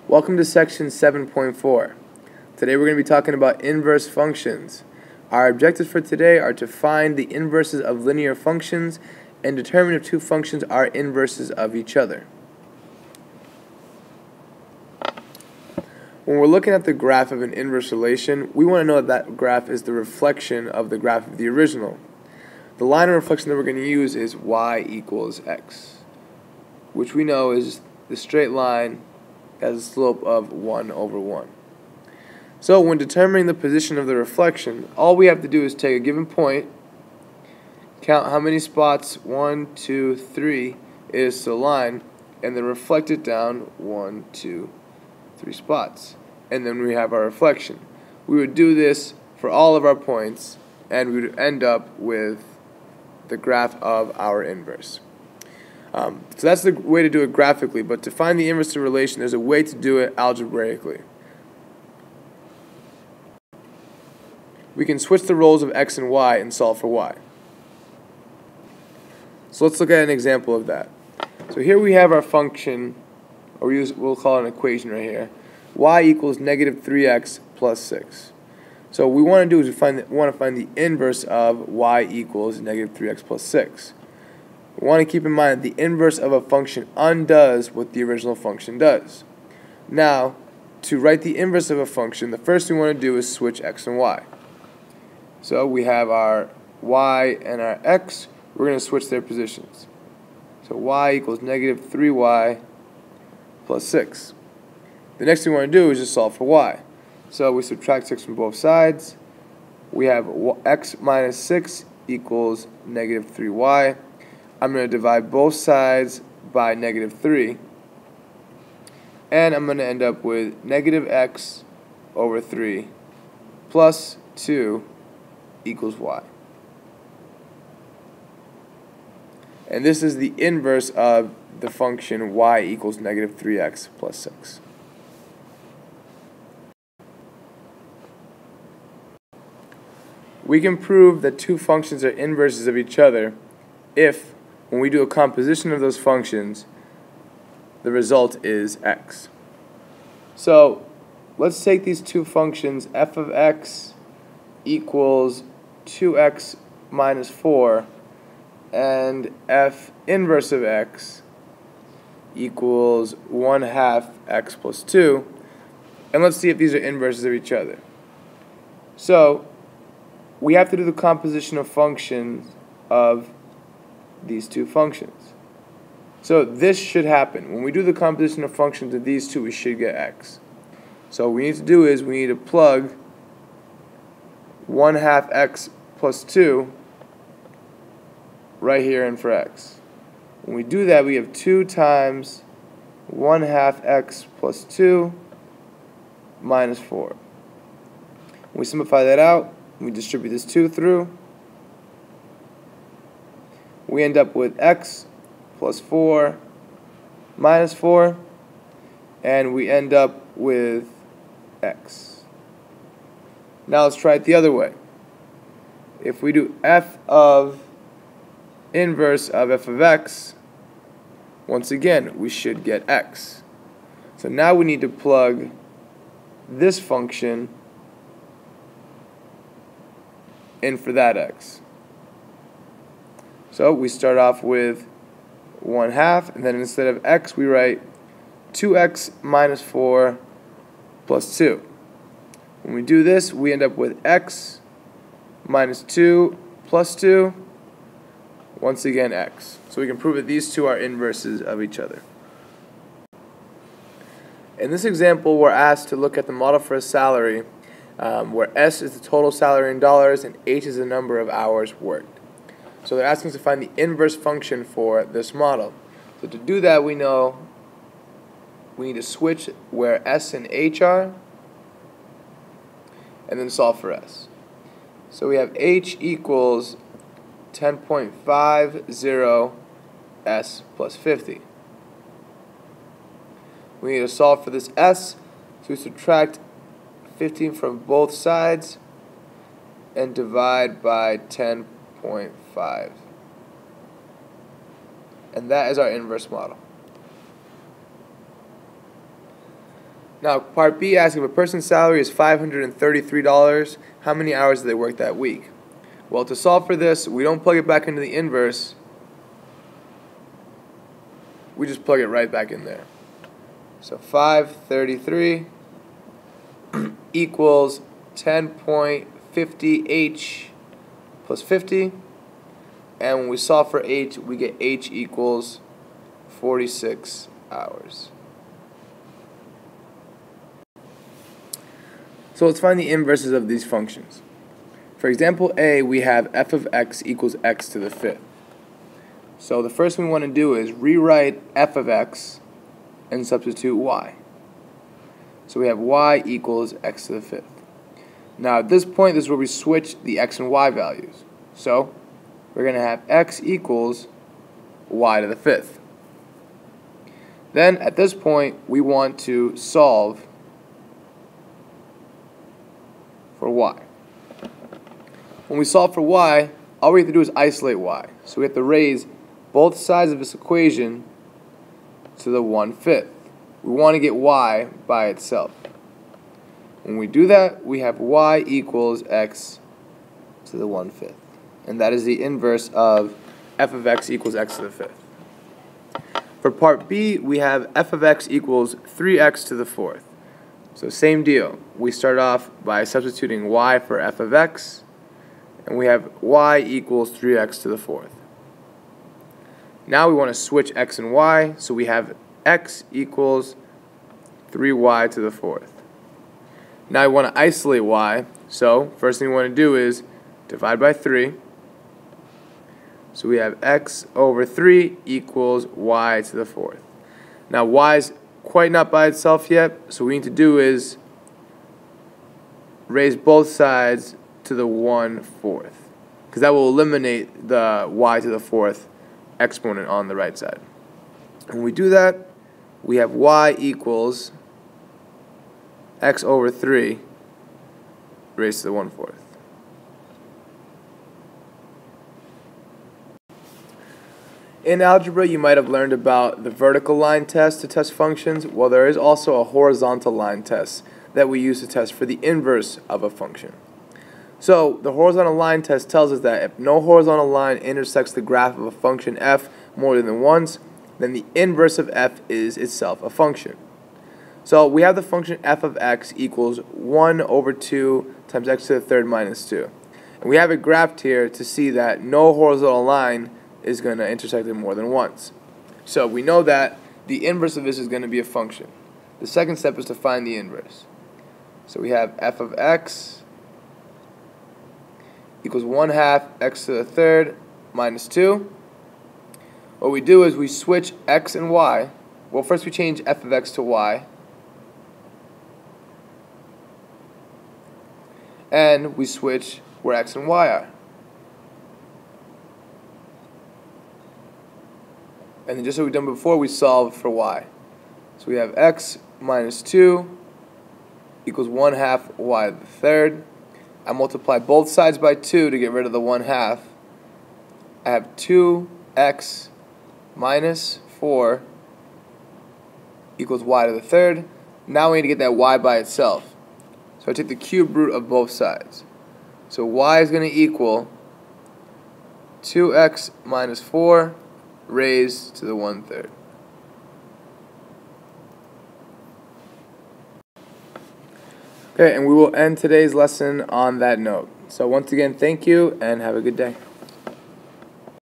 Welcome to section 7.4. Today we're going to be talking about inverse functions. Our objectives for today are to find the inverses of linear functions and determine if two functions are inverses of each other. When we're looking at the graph of an inverse relation, we want to know that graph is the reflection of the graph of the original. The line of reflection that we're going to use is y equals x, which we know is the straight line has a slope of 1 over 1. So when determining the position of the reflection, all we have to do is take a given point, count how many spots, 1, 2, 3, is to the line, and then reflect it down 1, 2, 3 spots. And then we have our reflection. We would do this for all of our points, and we would end up with the graph of our inverse. So that's the way to do it graphically, but to find the inverse of a relation, there's a way to do it algebraically. We can switch the roles of x and y and solve for y. So let's look at an example of that. So here we have our function, or we'll call it an equation right here. Y equals negative 3x plus 6. So what we want to do is we want to find the inverse of y equals negative 3x plus 6. We want to keep in mind that the inverse of a function undoes what the original function does. Now, to write the inverse of a function, the first thing we want to do is switch x and y. So we have our y and our x. We're going to switch their positions. So y equals negative 3y plus 6. The next thing we want to do is just solve for y. So we subtract 6 from both sides. We have x minus 6 equals negative 3y. I'm going to divide both sides by negative 3. And I'm going to end up with negative x over 3 plus 2 equals y. And this is the inverse of the function y equals negative 3x plus 6. We can prove that two functions are inverses of each other if, when we do a composition of those functions, the result is x. So let's take these two functions, f of x equals 2x minus 4 and f inverse of x equals 1/2 x plus 2, and let's see if these are inverses of each other. So we have to do the composition of functions of these two functions. So this should happen. When we do the composition of functions of these two, we should get x. So what we need to do is we need to plug 1/2 x plus 2 right here in for x. When we do that, we have 2 times 1/2 x plus 2 minus 4. When we simplify that out, we distribute this 2 through. We end up with x plus 4 minus 4, and we end up with x. Now let's try it the other way. If we do f of inverse of f of x, once again, we should get x. So now we need to plug this function in for that x. So we start off with 1/2, and then instead of x, we write 2x minus 4 plus 2. When we do this, we end up with x minus 2 plus 2, once again x. So we can prove that these two are inverses of each other. In this example, we're asked to look at the model for a salary where S is the total salary in dollars and H is the number of hours worked. So they're asking us to find the inverse function for this model. So to do that, we know we need to switch where S and H are and then solve for S. So we have H equals 10.50 S plus 50. We need to solve for this S, so we subtract 15 from both sides and divide by 10.5. And that is our inverse model. Now, part B asks if a person's salary is $533, how many hours do they work that week? Well, to solve for this, we don't plug it back into the inverse. We just plug it right back in there. So 533 equals 10.50h plus 50. And when we solve for h, we get h equals 46 hours. So let's find the inverses of these functions. For example A, we have f of x equals x to the fifth. So the first thing we want to do is rewrite f of x and substitute y. So we have y equals x to the fifth. Now at this point, this is where we switch the x and y values. So we're going to have x equals y to the fifth. Then at this point, we want to solve for y. When we solve for y, all we have to do is isolate y. So we have to raise both sides of this equation to the 1/5. We want to get y by itself. When we do that, we have y equals x to the 1/5. And that is the inverse of f of x equals x to the fifth. For part B, we have f of x equals 3x to the fourth. So same deal. We start off by substituting y for f of x, and we have y equals 3x to the fourth. Now we want to switch x and y, so we have x equals 3y to the fourth. Now we want to isolate y, so first thing we want to do is divide by 3. So we have x over 3 equals y to the fourth. Now y is quite not by itself yet, so what we need to do is raise both sides to the 1/4, because that will eliminate the y to the fourth exponent on the right side. When we do that, we have y equals x over 3 raised to the 1/4. In algebra, you might have learned about the vertical line test to test functions. Well, there is also a horizontal line test that we use to test for the inverse of a function. So, the horizontal line test tells us that if no horizontal line intersects the graph of a function f more than once, then the inverse of f is itself a function. So, we have the function f of x equals 1 over 2 times x to the third minus 2. And we have it graphed here to see that no horizontal line is going to intersect it more than once. So we know that the inverse of this is going to be a function. The second step is to find the inverse. So we have f of x equals 1/2 x to the third minus 2. What we do is we switch x and y. Well, first we change f of x to y. And we switch where x and y are. And then just like we've done before, we solve for y. So we have x minus 2 equals 1/2 y to the third. I multiply both sides by 2 to get rid of the 1/2. I have 2x minus 4 equals y to the third. Now we need to get that y by itself. So I take the cube root of both sides. So y is going to equal 2x minus 4 raised to the 1/3. Okay, and we will end today's lesson on that note. So once again, thank you and have a good day.